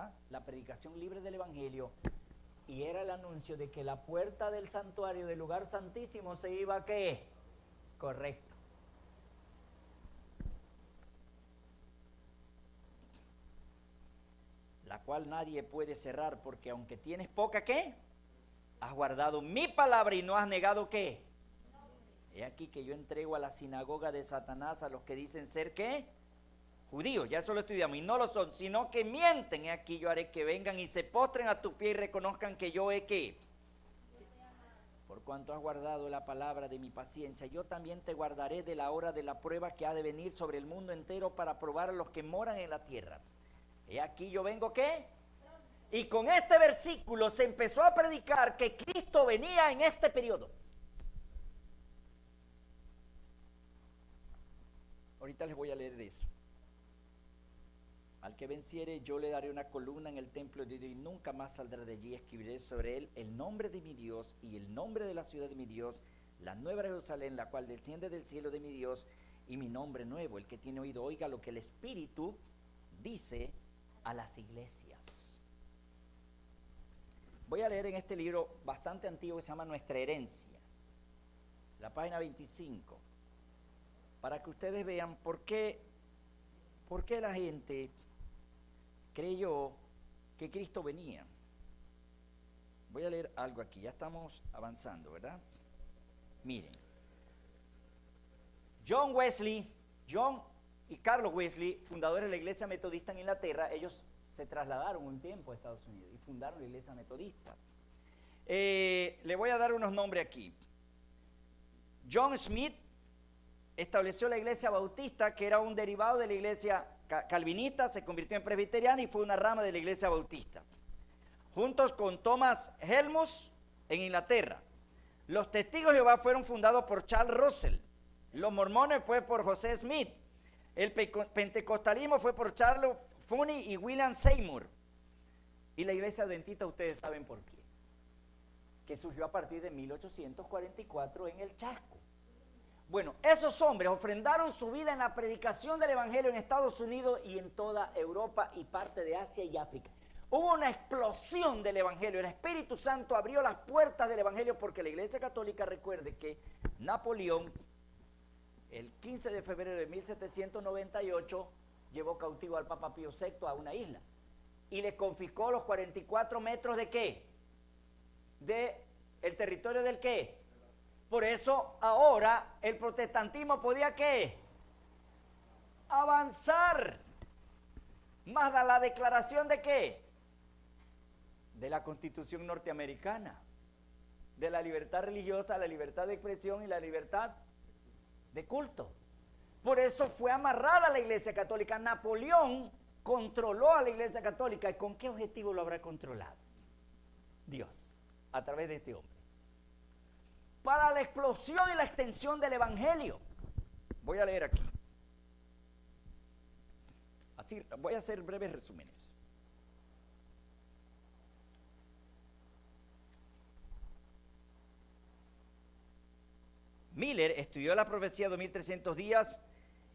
era la predicación libre del Evangelio y era el anuncio de que la puerta del santuario, del lugar santísimo, se iba a ¿qué? Correcto. La cual nadie puede cerrar, porque aunque tienes poca ¿qué? Has guardado mi palabra y no has negado ¿qué? He aquí que yo entrego a la sinagoga de Satanás a los que dicen ser ¿qué? Judíos, ya eso lo estudiamos, y no lo son, sino que mienten. He aquí yo haré que vengan y se postren a tu pie y reconozcan que yo he ¿qué? Por cuanto has guardado la palabra de mi paciencia, yo también te guardaré de la hora de la prueba que ha de venir sobre el mundo entero para probar a los que moran en la tierra. He aquí yo vengo ¿qué? Y con este versículo se empezó a predicar que Cristo venía en este periodo. Ahorita les voy a leer de eso. Al que venciere, yo le daré una columna en el templo de Dios y nunca más saldrá de allí. Escribiré sobre él el nombre de mi Dios y el nombre de la ciudad de mi Dios, la nueva Jerusalén, la cual desciende del cielo de mi Dios, y mi nombre nuevo. El que tiene oído, oiga lo que el Espíritu dice a las iglesias. Voy a leer en este libro bastante antiguo que se llama Nuestra Herencia, la página 25, para que ustedes vean por qué la gente creyó que Cristo venía. Voy a leer algo aquí, ya estamos avanzando, ¿verdad? Miren, John y Carlos Wesley, fundadores de la Iglesia Metodista en Inglaterra, ellos se trasladaron un tiempo a Estados Unidos y fundaron la Iglesia Metodista. Le voy a dar unos nombres aquí. John Smith estableció la Iglesia Bautista, que era un derivado de la Iglesia calvinista, se convirtió en presbiteriana y fue una rama de la Iglesia Bautista. Juntos con Thomas Helmus en Inglaterra. Los Testigos de Jehová fueron fundados por Charles Russell. Los mormones fue por José Smith. El pentecostalismo fue por Charles Finney y William Seymour. Y la Iglesia Adventista, ustedes saben por qué. Que surgió a partir de 1844 en el Chasco. Bueno, esos hombres ofrendaron su vida en la predicación del Evangelio en Estados Unidos y en toda Europa y parte de Asia y África. Hubo una explosión del Evangelio. El Espíritu Santo abrió las puertas del Evangelio porque la Iglesia Católica, recuerde que Napoleón, el 15 de febrero de 1798, llevó cautivo al Papa Pío VI a una isla y le confiscó los 44 metros de ¿qué? De el territorio del ¿qué? Por eso ahora el protestantismo podía ¿qué? Avanzar. Más da la declaración de ¿qué? De la Constitución norteamericana, de la libertad religiosa, la libertad de expresión y la libertad de culto. Por eso fue amarrada la Iglesia Católica. Napoleón controló a la Iglesia Católica. ¿Y con qué objetivo lo habrá controlado? Dios, a través de este hombre. Para la explosión y la extensión del Evangelio. Voy a leer aquí. Así, voy a hacer breves resúmenes. Miller estudió la profecía 2300 días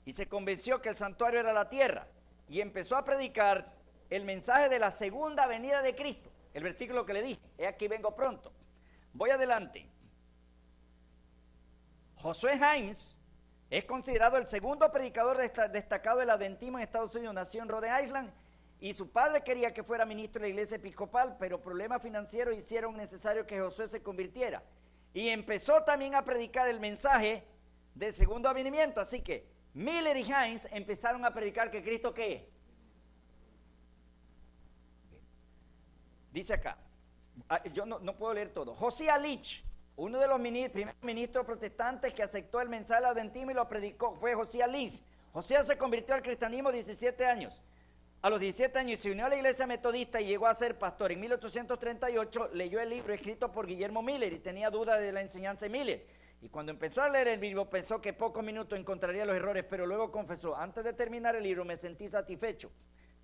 y se convenció que el santuario era la tierra y empezó a predicar el mensaje de la segunda venida de Cristo. El versículo que le dije, he aquí vengo pronto. Voy adelante. Josué Himes es considerado el segundo predicador destacado del adventismo en Estados Unidos. Nació en Rhode Island y su padre quería que fuera ministro de la iglesia episcopal, pero problemas financieros hicieron necesario que Josué se convirtiera. Y empezó también a predicar el mensaje del segundo advenimiento. Así que Miller y Himes empezaron a predicar que Cristo ¿qué? Dice acá, yo no puedo leer todo. Josiah Leach, uno de los primeros ministros protestantes que aceptó el mensaje del adventismo y lo predicó, fue Josiah Leach. Josiah se convirtió al cristianismo a 17 años. A los 17 años se unió a la iglesia metodista y llegó a ser pastor. En 1838 leyó el libro escrito por Guillermo Miller y tenía dudas de la enseñanza de Miller. Y cuando empezó a leer el libro pensó que pocos minutos encontraría los errores, pero luego confesó, antes de terminar el libro me sentí satisfecho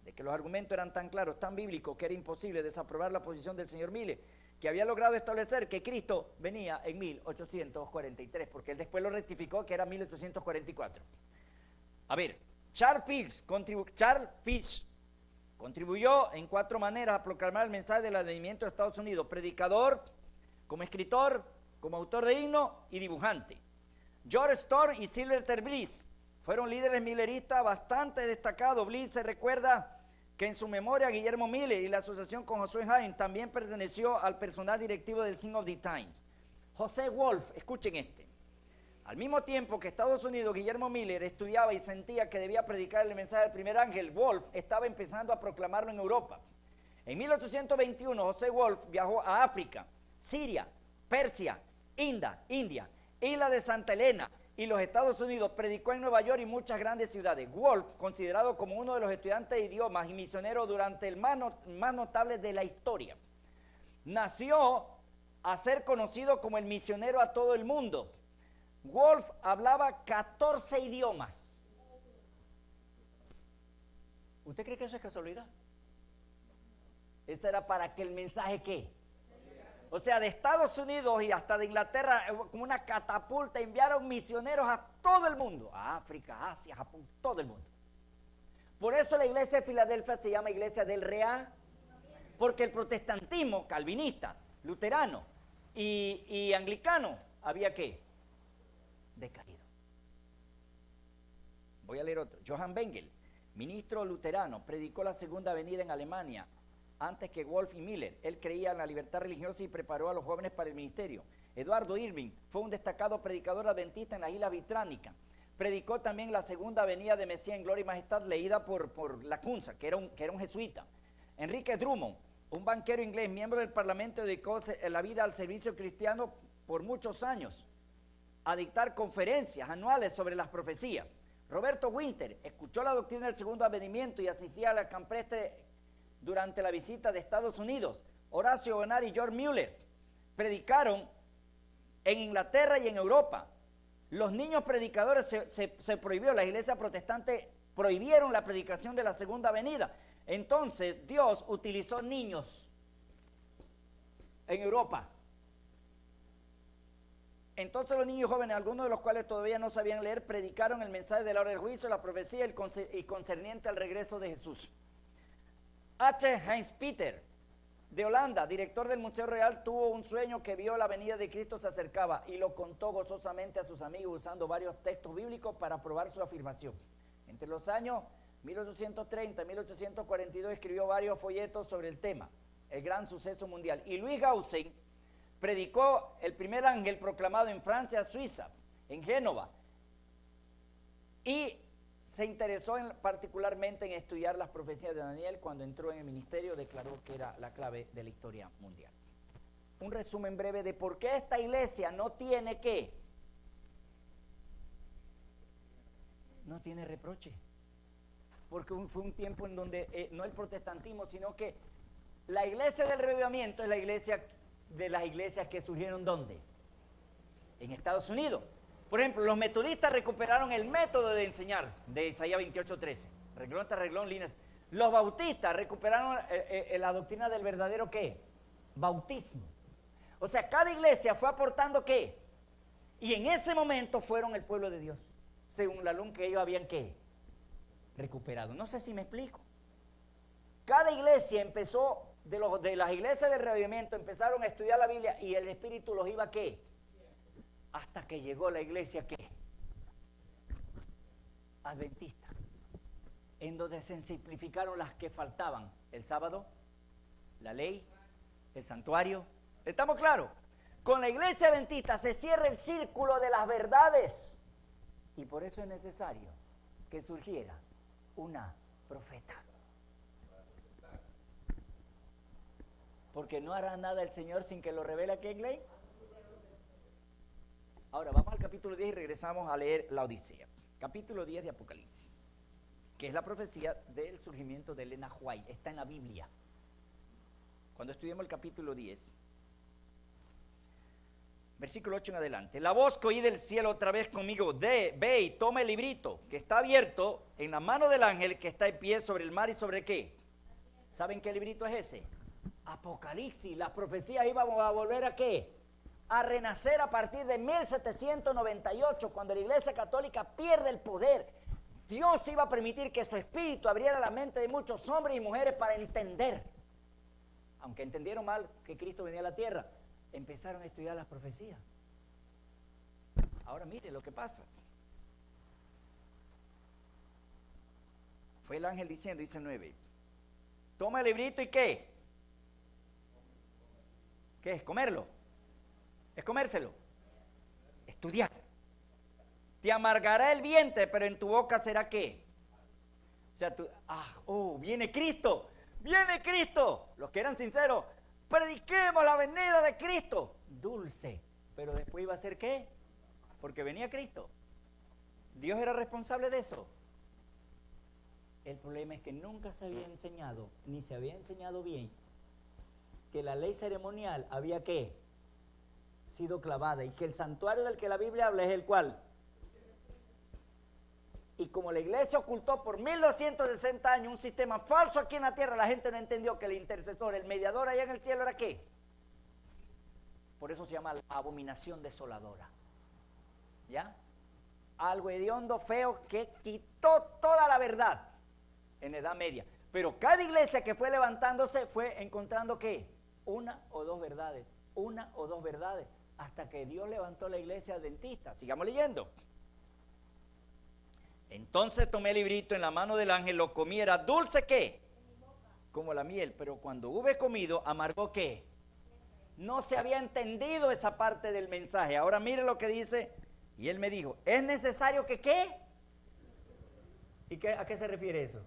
de que los argumentos eran tan claros, tan bíblicos, que era imposible desaprobar la posición del señor Miller, que había logrado establecer que Cristo venía en 1843, porque él después lo rectificó que era 1844. A ver, Charles Fish Contribuyó en 4 maneras a proclamar el mensaje del advenimiento de Estados Unidos: predicador, como escritor, como autor de himno y dibujante. George Storr y Sylvester Bliss fueron líderes milleristas bastante destacados. Bliss se recuerda que en su memoria Guillermo Miller y la asociación con Josué Haydn también perteneció al personal directivo del Sign of the Times. José Wolf, escuchen este. Al mismo tiempo que Estados Unidos, Guillermo Miller estudiaba y sentía que debía predicar el mensaje del primer ángel, Wolf estaba empezando a proclamarlo en Europa. En 1821, José Wolf viajó a África, Siria, Persia, India, isla de Santa Helena y los Estados Unidos. Predicó en Nueva York y muchas grandes ciudades. Wolf, considerado como uno de los estudiantes de idiomas y misioneros durante el más notable de la historia, nació a ser conocido como el misionero a todo el mundo. Wolf hablaba 14 idiomas. ¿Usted cree que eso es casualidad? Eso era para que el mensaje, ¿qué? O sea, de Estados Unidos y hasta de Inglaterra, como una catapulta, enviaron misioneros a todo el mundo, a África, Asia, Japón, todo el mundo. Por eso la iglesia de Filadelfia se llama iglesia del Real, porque el protestantismo calvinista, luterano y anglicano había ¿qué? Decaído. Voy a leer otro. Johann Bengel, ministro luterano, predicó la segunda venida en Alemania antes que Wolf y Miller. Él creía en la libertad religiosa y preparó a los jóvenes para el ministerio. Eduardo Irving fue un destacado predicador adventista en las Islas Británicas. Predicó también la segunda venida de Mesías en gloria y majestad, leída por Lacunza, que era un jesuita. Enrique Drummond, un banquero inglés, miembro del Parlamento, dedicó la vida al servicio cristiano por muchos años, a dictar conferencias anuales sobre las profecías. Roberto Winter escuchó la doctrina del segundo advenimiento y asistía a la campestre durante la visita de Estados Unidos. Horacio Bonar y George Mueller predicaron en Inglaterra y en Europa. Los niños predicadores se prohibió, las iglesias protestantes prohibieron la predicación de la segunda venida. Entonces Dios utilizó niños en Europa. Entonces los niños jóvenes, algunos de los cuales todavía no sabían leer, predicaron el mensaje de la hora del juicio, la profecía y concerniente al regreso de Jesús. H. Heinz Peter, de Holanda, director del Museo Real, tuvo un sueño que vio la venida de Cristo se acercaba y lo contó gozosamente a sus amigos usando varios textos bíblicos para probar su afirmación. Entre los años 1830 y 1842 escribió varios folletos sobre el tema, el gran suceso mundial. Y Louis Gaussen predicó el primer ángel proclamado en Francia, Suiza, en Génova, y se interesó particularmente en estudiar las profecías de Daniel. Cuando entró en el ministerio declaró que era la clave de la historia mundial. Un resumen breve de por qué esta iglesia no tiene ¿qué? No tiene reproche. Porque fue un tiempo en donde no el protestantismo, sino que la iglesia del Revivamiento es la iglesia de las iglesias que surgieron ¿dónde? En Estados Unidos. Por ejemplo, los metodistas recuperaron el método de enseñar de Isaías 28:13, reglón tras reglón, líneas. Los bautistas recuperaron la doctrina del verdadero ¿qué? Bautismo. O sea, cada iglesia fue aportando ¿qué? Y en ese momento fueron el pueblo de Dios, según la luz que ellos habían ¿qué? Recuperado. No sé si me explico. Cada iglesia empezó, de las iglesias del Revivamiento empezaron a estudiar la Biblia y el Espíritu los iba ¿qué? Hasta que llegó la iglesia ¿qué? Adventista, en donde se simplificaron las que faltaban: el sábado, la ley, el santuario. ¿Estamos claros? Con la iglesia adventista se cierra el círculo de las verdades y por eso es necesario que surgiera una profeta. Porque no hará nada el Señor sin que lo revele aquí en ley. Ahora vamos al capítulo 10 y regresamos a leer la Odisea. Capítulo 10 de Apocalipsis, que es la profecía del surgimiento de Elena White. Está en la Biblia. Cuando estudiemos el capítulo 10, versículo 8 en adelante. La voz que oí del cielo otra vez conmigo, ve y toma el librito que está abierto en la mano del ángel que está en pie sobre el mar y sobre ¿qué? ¿Saben qué librito es ese? Apocalipsis. Las profecías iban a volver ¿a qué? A renacer a partir de 1798, cuando la Iglesia Católica pierde el poder. Dios iba a permitir que su espíritu abriera la mente de muchos hombres y mujeres para entender. Aunque entendieron mal que Cristo venía a la tierra, empezaron a estudiar las profecías. Ahora mire lo que pasa. Fue el ángel diciendo, dice 9, toma el librito y ¿qué? ¿Qué es? ¿Comerlo? ¿Es comérselo? Estudiar. Te amargará el vientre, pero en tu boca será ¿qué? O sea, viene Cristo, viene Cristo. Los que eran sinceros, prediquemos la venida de Cristo. Dulce, pero después iba a ser ¿qué? Porque venía Cristo. Dios era responsable de eso. El problema es que nunca se había enseñado, ni se había enseñado bien, que la ley ceremonial había ¿qué? Sido clavada, y que el santuario del que la Biblia habla es el cual. Y como la iglesia ocultó por 1260 años un sistema falso aquí en la tierra, la gente no entendió que el intercesor, el mediador allá en el cielo era ¿qué? Por eso se llama la abominación desoladora. ¿Ya? Algo hediondo, feo, que quitó toda la verdad en la Edad Media. Pero cada iglesia que fue levantándose fue encontrando ¿qué? Una o dos verdades, hasta que Dios levantó la iglesia adventista. Sigamos leyendo. Entonces tomé el librito en la mano del ángel, lo comí, era dulce ¿qué? Como la miel, pero cuando hube comido, amargó ¿qué? No se había entendido esa parte del mensaje. Ahora mire lo que dice, y él me dijo, ¿es necesario que qué? ¿Y a qué se refiere eso?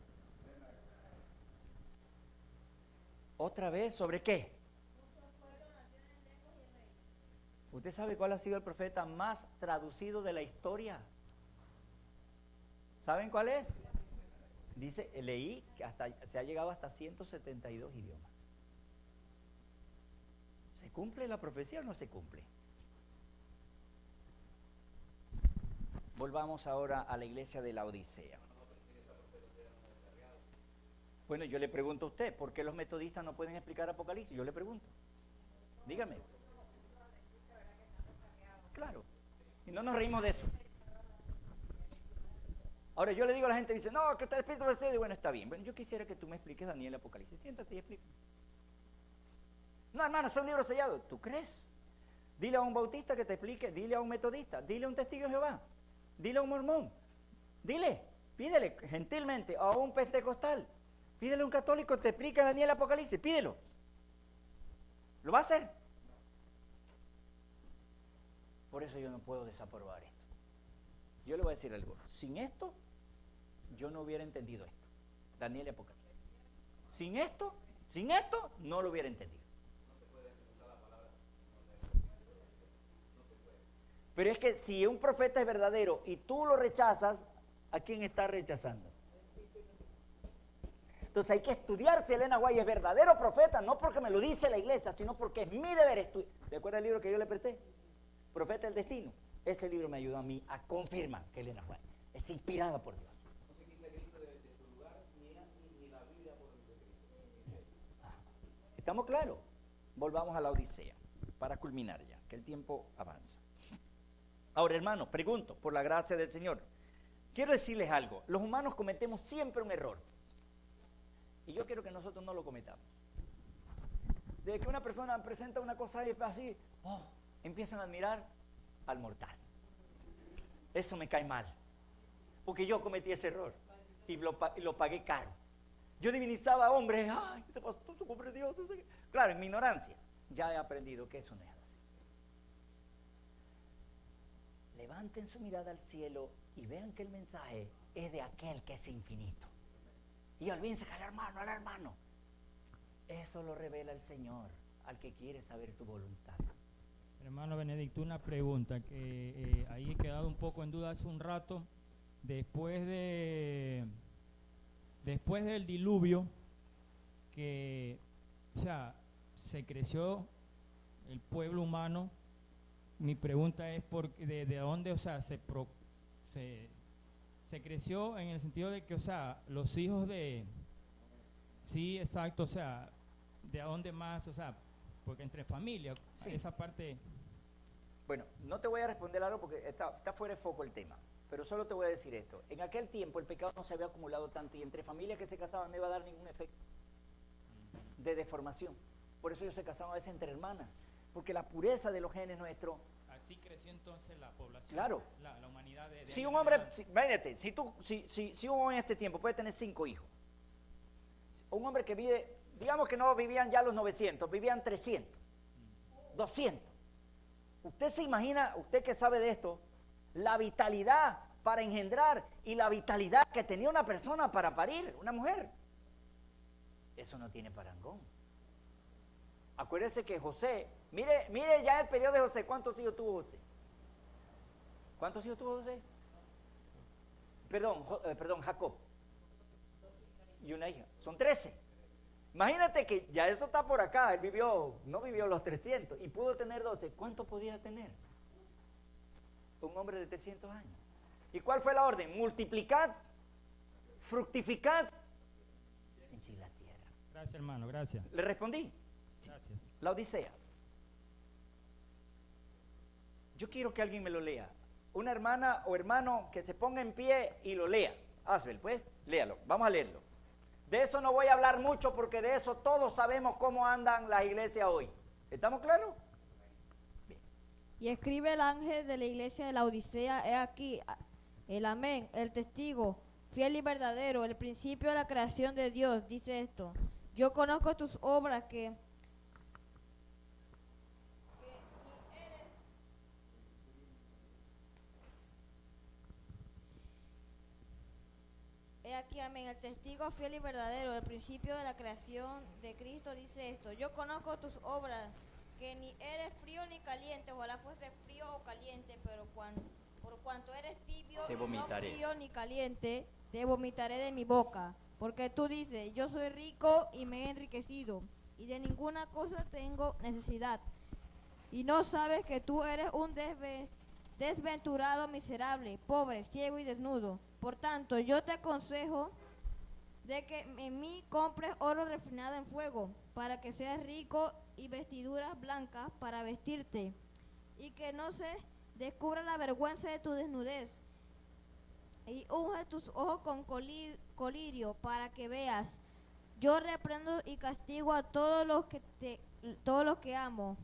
¿Otra vez sobre qué? ¿Usted sabe cuál ha sido el profeta más traducido de la historia? ¿Saben cuál es? Dice, leí que se ha llegado hasta 172 idiomas. ¿Se cumple la profecía o no se cumple? Volvamos ahora a la iglesia de la Odisea. Bueno, yo le pregunto a usted, ¿por qué los metodistas no pueden explicar Apocalipsis? Yo le pregunto. Dígame. Claro. Y no nos reímos de eso. Ahora yo le digo a la gente, dice, no, que está el Espíritu de Dios. Bueno, está bien. Bueno, yo quisiera que tú me expliques Daniel Apocalipsis. Siéntate y explica. No, hermano, es un libro sellado. ¿Tú crees? Dile a un bautista que te explique, dile a un metodista, dile a un testigo de Jehová, dile a un mormón, pídele gentilmente a un pentecostal, pídele a un católico que te explique Daniel Apocalipsis, pídelo. ¿Lo va a hacer? Por eso yo no puedo desaprobar esto. Yo le voy a decir algo. Sin esto, yo no hubiera entendido esto. Daniel y Apocalipsis. Sin esto, no lo hubiera entendido. Pero es que si un profeta es verdadero y tú lo rechazas, ¿a quién estás rechazando? Entonces hay que estudiar si Elena White es verdadero profeta, no porque me lo dice la iglesia, sino porque es mi deber estudiar. ¿Te acuerdas el libro que yo le presté? Profeta del Destino. Ese libro me ayudó a mí a confirmar que Elena White es inspirada por Dios. No se quita Cristo de su lugar ni la Biblia por el de Cristo. ¿Estamos claros? Volvamos a la Odisea para culminar ya, que el tiempo avanza. Ahora, hermanos, pregunto, por la gracia del Señor, quiero decirles algo. Los humanos cometemos siempre un error. Y yo quiero que nosotros no lo cometamos. Desde que una persona presenta una cosa así, empiezan a admirar al mortal. Eso me cae mal. Porque yo cometí ese error. Y lo pagué caro. Yo divinizaba a hombres. ¡Ay, ese pastor, su pobre Dios! No sé qué. Claro, en mi ignorancia. Ya he aprendido que eso no es así. Levanten su mirada al cielo y vean que el mensaje es de aquel que es infinito. Y olvídense que al hermano. Eso lo revela el Señor al que quiere saber su voluntad. Hermano Benedicto, una pregunta que ahí he quedado un poco en duda hace un rato. Después del diluvio, que, o sea, se creció el pueblo humano. Mi pregunta es de dónde, o sea, se creció en el sentido de que, o sea, los hijos de... Sí, exacto, o sea, de dónde más, o sea, porque entre familia, sí. Esa parte... Bueno, no te voy a responder algo porque está fuera de foco el tema. pero solo te voy a decir esto. En aquel tiempo el pecado no se había acumulado tanto y entre familias que se casaban no iba a dar ningún efecto de deformación. Por eso ellos se casaban a veces entre hermanas, porque la pureza de los genes nuestros. Así creció entonces la población. Claro. La humanidad de Si un hombre, imagínate, si un hombre en este tiempo puede tener 5 hijos, un hombre que vive, digamos que no vivían ya los 900, vivían 300, 200. Usted se imagina, usted que sabe de esto, la vitalidad para engendrar y la vitalidad que tenía una persona para parir, una mujer. Eso no tiene parangón. Acuérdese que José, mire ya el periodo de José, ¿cuántos hijos tuvo José? ¿Cuántos hijos tuvo José? Perdón, Jacob. Y una hija, son 13. Imagínate que ya eso está por acá, él no vivió los 300 y pudo tener 12. ¿Cuánto podía tener un hombre de 300 años? ¿Y cuál fue la orden? Multiplicad, fructificad, henchid la tierra. Gracias, hermano, gracias. ¿Le respondí? Gracias. La Odisea. Yo quiero que alguien me lo lea. Una hermana o hermano que se ponga en pie y lo lea. Asbel, pues, léalo. Vamos a leerlo. De eso no voy a hablar mucho porque de eso todos sabemos cómo andan las iglesias hoy. ¿Estamos claros? Bien. Y escribe el ángel de la iglesia de la Odisea, he aquí, el amén, el testigo, fiel y verdadero, el principio de la creación de Dios, dice esto. Yo conozco tus obras que He aquí, amén, el testigo fiel y verdadero, el principio de la creación de Cristo dice esto. Yo conozco tus obras, que ni eres frío ni caliente, ojalá fuese frío o caliente, pero por cuanto eres tibio Te y no vomitaré. frío ni caliente, te vomitaré de mi boca. Porque tú dices, yo soy rico y me he enriquecido, y de ninguna cosa tengo necesidad. Y no sabes que tú eres un desventurado, miserable, pobre, ciego y desnudo. Por tanto, yo te aconsejo de que en mí compres oro refinado en fuego, para que seas rico, y vestiduras blancas para vestirte, y que no se descubra la vergüenza de tu desnudez. Y unge tus ojos con colirio para que veas. Yo reprendo y castigo a todos los que amo.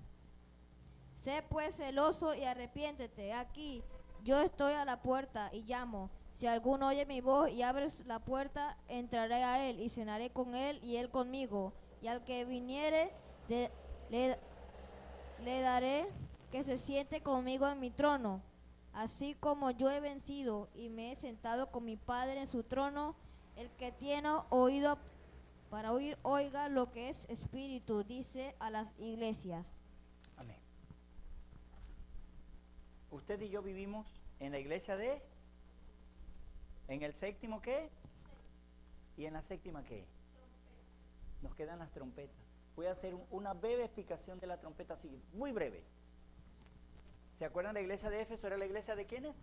Sé pues celoso y arrepiéntete. Aquí yo estoy a la puerta y llamo. Si alguno oye mi voz y abre la puerta, entraré a él y cenaré con él y él conmigo. Y al que viniere, le daré que se siente conmigo en mi trono. Así como yo he vencido y me he sentado con mi Padre en su trono, el que tiene oído para oír, oiga lo que es espíritu, dice a las iglesias. Amén. Usted y yo vivimos en la iglesia ¿en el séptimo qué? ¿Y en la séptima qué? Nos quedan las trompetas. Voy a hacer una breve explicación de la trompeta, así, muy breve. ¿Se acuerdan de la iglesia de Éfeso? ¿Era la iglesia de quiénes?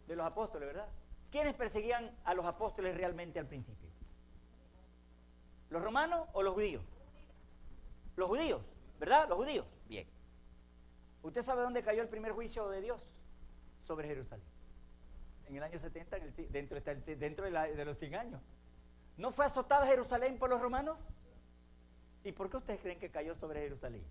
De los apóstoles, ¿verdad? ¿Quiénes perseguían a los apóstoles realmente al principio? ¿Los romanos o los judíos? Los judíos, ¿verdad? Los judíos. Bien. ¿Usted sabe dónde cayó el primer juicio de Dios? Sobre Jerusalén. En el año 70, dentro de los 100 años. ¿No fue azotada Jerusalén por los romanos? ¿Y por qué ustedes creen que cayó sobre Jerusalén?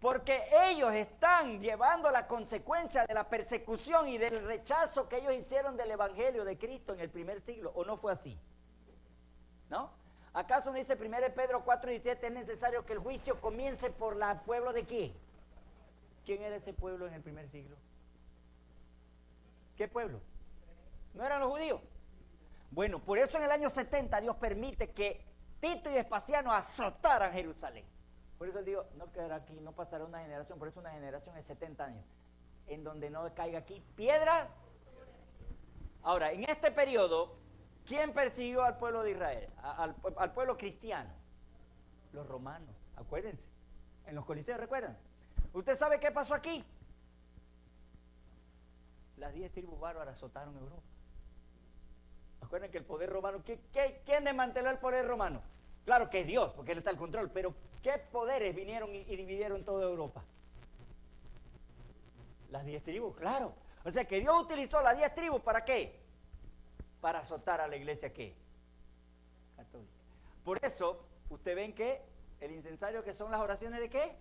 Porque ellos están llevando la consecuencia de la persecución y del rechazo que ellos hicieron del evangelio de Cristo en el primer siglo. ¿O no fue así? ¿No? ¿Acaso no dice 1 Pedro 4:17 es necesario que el juicio comience por el pueblo de quién? ¿Quién era ese pueblo en el primer siglo? ¿Qué pueblo? ¿No eran los judíos? Bueno, por eso en el año 70 Dios permite que Tito y Vespasiano azotaran Jerusalén. Por eso él dijo, no quedará aquí, no pasará una generación, por eso una generación es 70 años, en donde no caiga aquí piedra. Ahora, en este periodo, ¿quién persiguió al pueblo de Israel? Al pueblo cristiano. Los romanos, acuérdense. En los coliseos, ¿recuerdan? ¿Usted sabe qué pasó aquí? Las 10 tribus bárbaras azotaron Europa. Acuérdense que el poder romano, ¿quién desmanteló el poder romano? Claro que es Dios, porque Él está al control, pero ¿qué poderes vinieron y dividieron toda Europa? Las 10 tribus, claro. O sea que Dios utilizó las 10 tribus, ¿para qué? Para azotar a la iglesia, ¿qué? Católica. Por eso, ustedes ven que el incensario, que son las oraciones de ¿qué?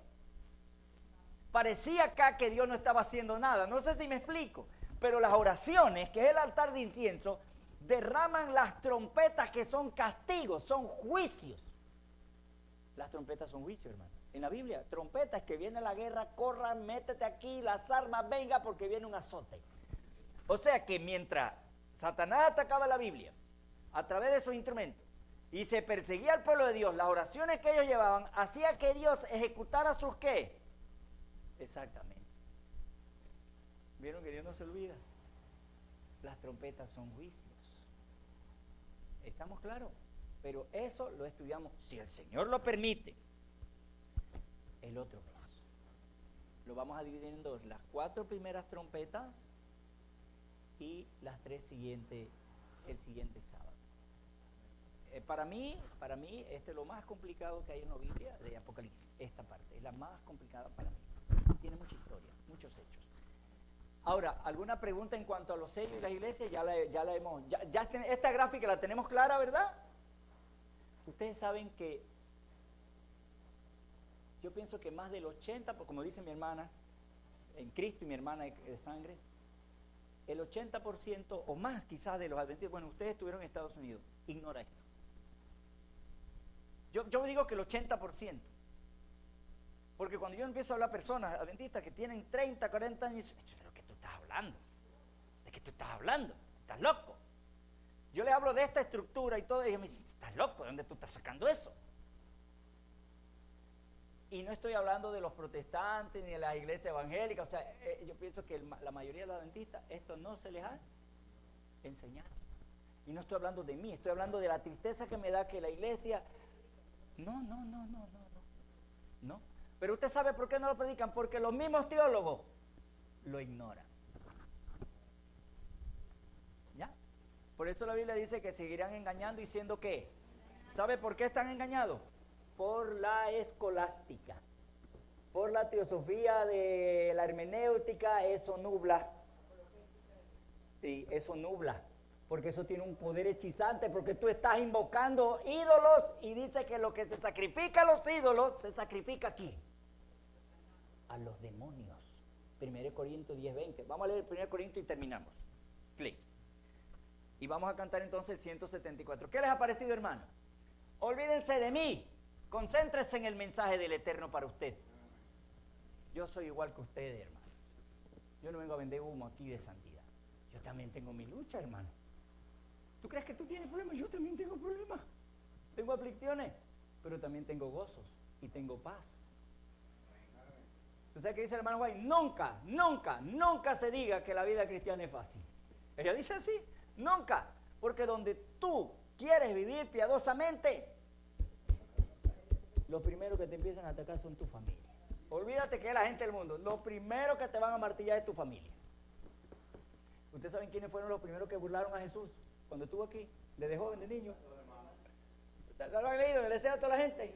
Parecía acá que Dios no estaba haciendo nada. No sé si me explico. Pero las oraciones, que es el altar de incienso, derraman las trompetas, que son castigos, son juicios. Las trompetas son juicios, hermano. En la Biblia, trompetas, que viene la guerra, corran, métete aquí, las armas, venga, porque viene un azote. O sea que mientras Satanás atacaba la Biblia a través de esos instrumentos y se perseguía al pueblo de Dios, las oraciones que ellos llevaban hacía que Dios ejecutara sus ¿qué? Exactamente. ¿Vieron que Dios no se olvida? Las trompetas son juicios. ¿Estamos claros? Pero eso lo estudiamos, si el Señor lo permite, el otro mes. Lo vamos a dividir en dos: las 4 primeras trompetas y las 3 siguientes el siguiente sábado. Para mí, este es lo más complicado que hay en la Biblia de Apocalipsis. Esta parte es la más complicada para mí. Tiene mucha historia, muchos hechos. Ahora, ¿alguna pregunta en cuanto a los sellos y las iglesias? Esta gráfica la tenemos clara, ¿verdad? Ustedes saben que yo pienso que más del 80%, como dice mi hermana, en Cristo y mi hermana de sangre, el 80% o más quizás de los adventistas, bueno, ustedes estuvieron en Estados Unidos, ignora esto. Yo digo que el 80%. Porque cuando yo empiezo a hablar a personas adventistas que tienen 30, 40 años, ¿de lo que tú estás hablando? ¿De qué tú estás hablando? ¿Estás loco? Yo les hablo de esta estructura y todo, y ellos me dicen, ¿estás loco? ¿De dónde tú estás sacando eso? Y no estoy hablando de los protestantes ni de las iglesias evangélicas, o sea, yo pienso que la mayoría de los adventistas esto no se les ha enseñado. Y no estoy hablando de mí, estoy hablando de la tristeza que me da que la iglesia... No. Pero usted sabe por qué no lo predican, porque los mismos teólogos lo ignoran. ¿Ya? Por eso la Biblia dice que seguirán engañando y siendo ¿qué? ¿Sabe por qué están engañados? Por la escolástica, por la teosofía de la hermenéutica. Eso nubla. Sí, eso nubla. Porque eso tiene un poder hechizante, porque tú estás invocando ídolos y dice que lo que se sacrifica a los ídolos, se sacrifica aquí. A los demonios. 1 Corintios 10:20. Vamos a leer 1 Corintios y terminamos. Clic. Y vamos a cantar entonces el 174. ¿Qué les ha parecido, hermano? Olvídense de mí. Concéntrense en el mensaje del Eterno para usted. Yo soy igual que ustedes, hermano. Yo no vengo a vender humo aquí de santidad. Yo también tengo mi lucha, hermano. ¿Tú crees que tú tienes problemas? Yo también tengo problemas. Tengo aflicciones, pero también tengo gozos y tengo paz. ¿Tú sabes qué dice el hermano White? Nunca se diga que la vida cristiana es fácil. Ella dice así, nunca. Porque donde tú quieres vivir piadosamente, los primeros que te empiezan a atacar son tu familia. Olvídate que es la gente del mundo. Los primeros que te van a martillar es tu familia. ¿Ustedes saben quiénes fueron los primeros que burlaron a Jesús cuando estuvo aquí? Desde joven, de niño. ¿Lo han leído? ¿Le deseo a toda la gente?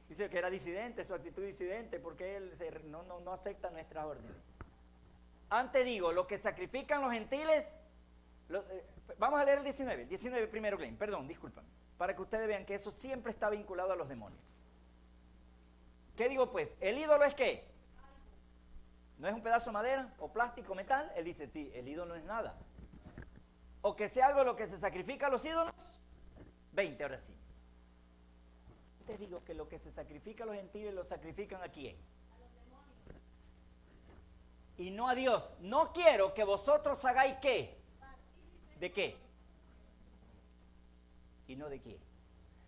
Dice que era disidente, su actitud disidente, porque él no acepta nuestras órdenes. Antes digo, lo que sacrifican los gentiles, vamos a leer el 19 primero, Glenn, perdón, discúlpame, para que ustedes vean que eso siempre está vinculado a los demonios. ¿Qué digo pues? ¿El ídolo es qué? ¿No es un pedazo de madera o plástico, metal? Él dice, sí, el ídolo no es nada. ¿O que sea algo lo que se sacrifica a los ídolos? 20, ahora sí. Te digo que lo que se sacrifica a los gentiles lo sacrifican ¿a quién? A los demonios. Y no a Dios. No quiero que vosotros hagáis ¿qué? ¿De qué? Y no de qué.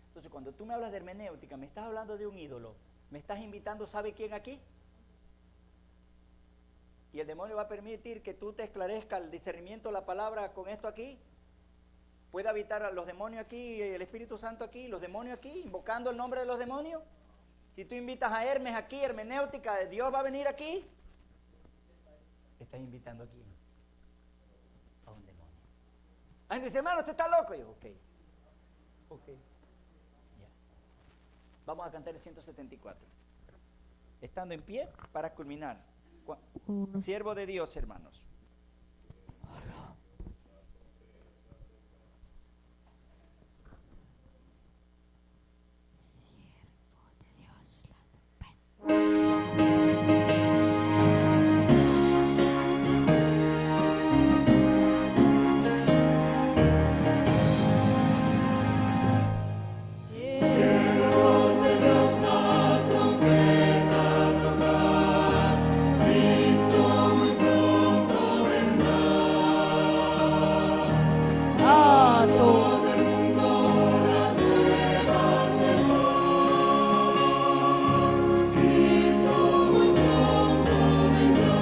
Entonces, cuando tú me hablas de hermenéutica, me estás hablando de un ídolo, me estás invitando, ¿sabe quién aquí? Y el demonio va a permitir que tú te esclarezca el discernimiento de la palabra con esto aquí. ¿Puede habitar a los demonios aquí, el Espíritu Santo aquí, los demonios aquí, invocando el nombre de los demonios? Si tú invitas a Hermes aquí, hermenéutica, ¿Dios va a venir aquí? Estás invitando aquí a un demonio. Ah, dice, hermano, usted está loco. Y yo, ok. Ok. Ya. Vamos a cantar el 174. Estando en pie para culminar. Siervo de Dios, hermanos. Siervos de Dios, la trompeta tocar, Cristo muy pronto vendrá. A todo el mundo las nuevas llevar, Cristo muy pronto vendrá.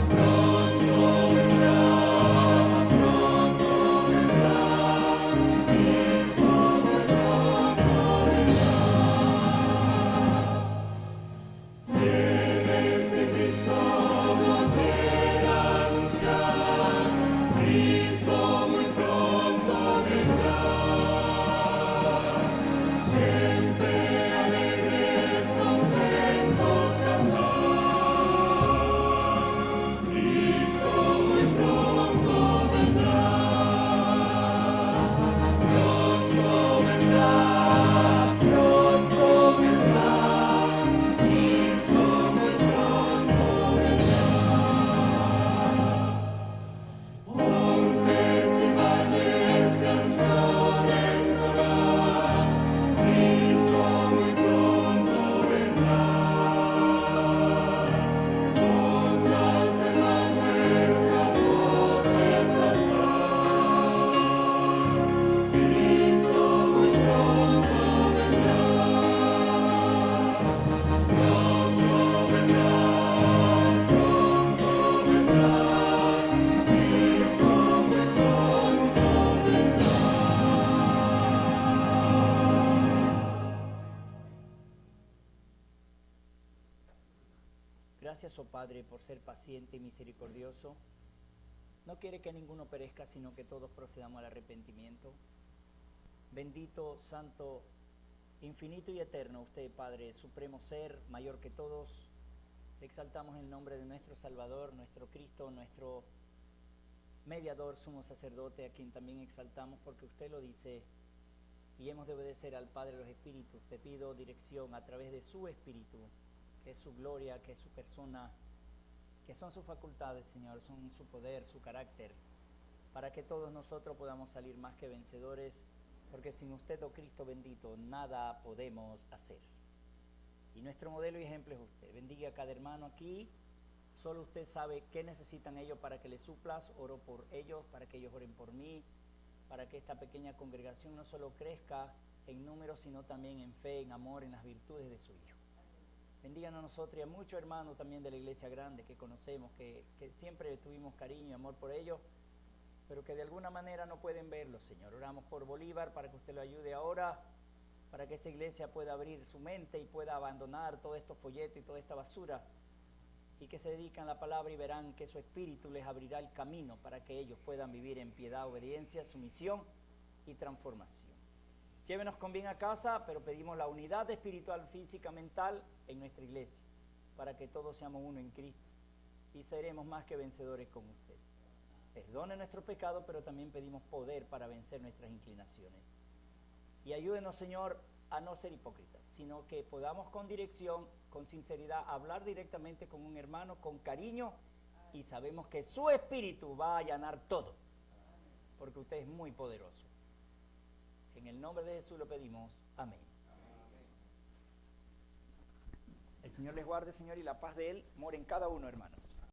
Pronto vendrá, pronto vendrá. Cristo muy pronto vendrá. Fieles de Cristo no quiera anunciar, Cristo muy pronto vendrá. Siempre alegres, contentos cantar, Cristo muy pronto vendrá. Pronto vendrá, pronto vendrá, Cristo muy pronto vendrá. Montes y valles, canción entonar, Cristo muy pronto vendrá. Ondas del mar nuestras voces alzar, Cristo muy pronto vendrá. Pronto vendrá, pronto vendrá, Cristo muy pronto vendrá. Gracias, oh Padre, por ser paciente y misericordioso. No quiere que ninguno perezca, sino que todos procedamos al arrepentimiento. Bendito, santo, infinito y eterno, usted, Padre, supremo ser, mayor que todos. Exaltamos el nombre de nuestro Salvador, nuestro Cristo, nuestro mediador, sumo sacerdote, a quien también exaltamos porque usted lo dice, y hemos de obedecer al Padre de los Espíritus. Te pido dirección a través de su Espíritu, que es su gloria, que es su persona, que son sus facultades, Señor, son su poder, su carácter, para que todos nosotros podamos salir más que vencedores, porque sin usted, oh Cristo bendito, nada podemos hacer. Y nuestro modelo y ejemplo es usted. Bendiga a cada hermano aquí. Solo usted sabe qué necesitan ellos para que les suplas. Oro por ellos, para que ellos oren por mí, para que esta pequeña congregación no solo crezca en número, sino también en fe, en amor, en las virtudes de su Hijo. Bendíganos a nosotros y a muchos hermanos también de la iglesia grande que conocemos, que siempre tuvimos cariño y amor por ellos, pero que de alguna manera no pueden verlo, Señor. Oramos por Bolívar para que usted lo ayude ahora, para que esa iglesia pueda abrir su mente y pueda abandonar todos estos folletos y toda esta basura, y que se dedican a la palabra y verán que su espíritu les abrirá el camino para que ellos puedan vivir en piedad, obediencia, sumisión y transformación. Llévenos con bien a casa, pero pedimos la unidad espiritual, física, mental en nuestra iglesia, para que todos seamos uno en Cristo y seremos más que vencedores con usted. Perdone nuestros pecados, pero también pedimos poder para vencer nuestras inclinaciones. Y ayúdenos, Señor, a no ser hipócritas, sino que podamos con dirección, con sinceridad, hablar directamente con un hermano, con cariño, y sabemos que su espíritu va a allanar todo, porque usted es muy poderoso. En el nombre de Jesús lo pedimos. Amén. El Señor les guarde, Señor, y la paz de Él more en cada uno, hermanos.